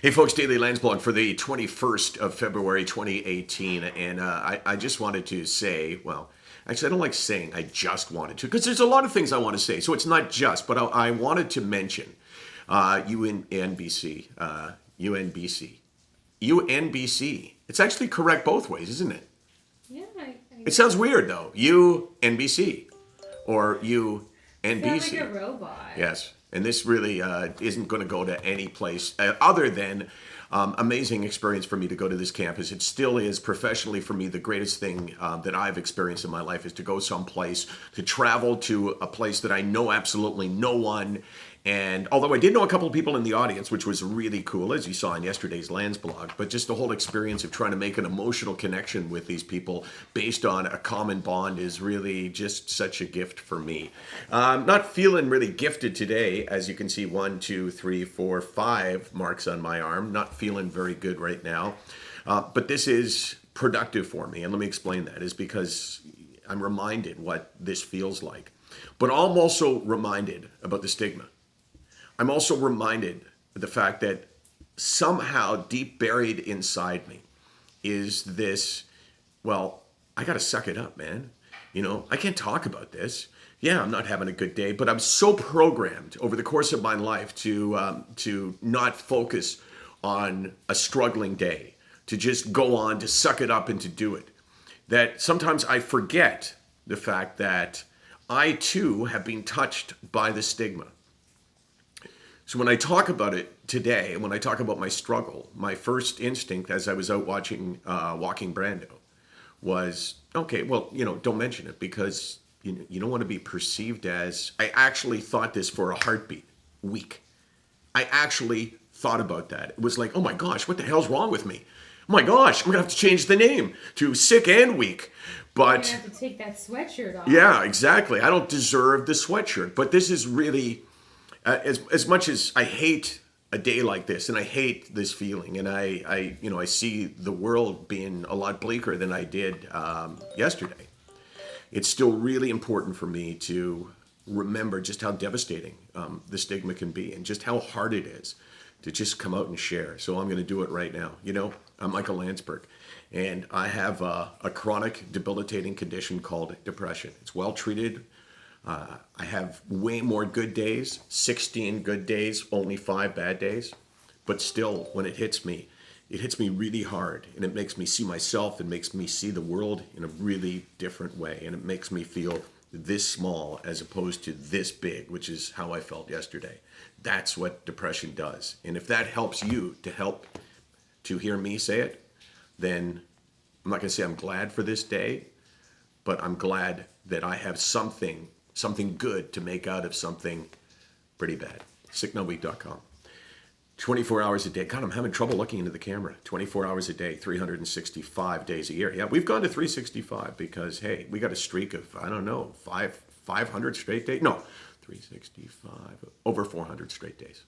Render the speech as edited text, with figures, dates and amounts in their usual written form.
Hey folks, Daily Landsblog for the 21st of February 2018. And I just wanted to say, well, actually, I don't like saying I just wanted to, because there's a lot of things I want to say. So it's not just, but I wanted to mention UNBC, UNBC, UNBC. It's actually correct both ways, isn't it? Yeah, It sounds weird though. UNBC or sound like UNBC. a robot. Yes, and this really isn't going to go to any place other than amazing experience for me to go to this campus. It still is professionally for me the greatest thing that I've experienced in my life is to go someplace, to travel to a place that I know absolutely no one. And although I did know a couple of people in the audience, which was really cool, as you saw in yesterday's Landsblog, but just the whole experience of trying to make an emotional connection with these people based on a common bond is really just such a gift for me. Not feeling really gifted today, as you can see, 1, 2, 3, 4, 5 marks on my arm. Not feeling very good right now. But this is productive for me. And let me explain that, is because I'm reminded what this feels like. But I'm also reminded about the stigma. I'm also reminded of the fact that somehow deep buried inside me is this, well, I got to suck it up, man. I can't talk about this. Yeah, I'm not having a good day, but I'm so programmed over the course of my life to not focus on a struggling day, to just go on, to suck it up and to do it, that sometimes I forget the fact that I too have been touched by the stigma. So when I talk about it today, and when I talk about my struggle, my first instinct as I was out watching Walking Brando was, okay, well, don't mention it because you don't want to be perceived as, I actually thought this for a heartbeat, weak. I actually thought about that. It was like, oh my gosh, what the hell's wrong with me? Oh my gosh, I'm going to have to change the name to Sick and Weak. You're But gonna have to take that sweatshirt off. yeah, exactly. I don't deserve the sweatshirt. But this is really, as much as I hate a day like this, and I hate this feeling, and I see the world being a lot bleaker than I did yesterday. It's still really important for me to remember just how devastating the stigma can be, and just how hard it is to just come out and share. So I'm going to do it right now. I'm Michael Landsberg, and I have a chronic, debilitating condition called depression. It's well treated. I have way more good days, 16 good days, only 5 bad days. But still, when it hits me really hard. And it makes me see myself, and makes me see the world in a really different way. And it makes me feel this small as opposed to this big, which is how I felt yesterday. That's what depression does. And if that helps you to hear me say it, then I'm not going to say I'm glad for this day, but I'm glad that I have something good to make out of something pretty bad. SickNotWeak.com. 24 hours a day. God, I'm having trouble looking into the camera. 24 hours a day, 365 days a year. Yeah, we've gone to 365 because, hey, we got a streak of, I don't know, 500 straight days. No, 365, over 400 straight days.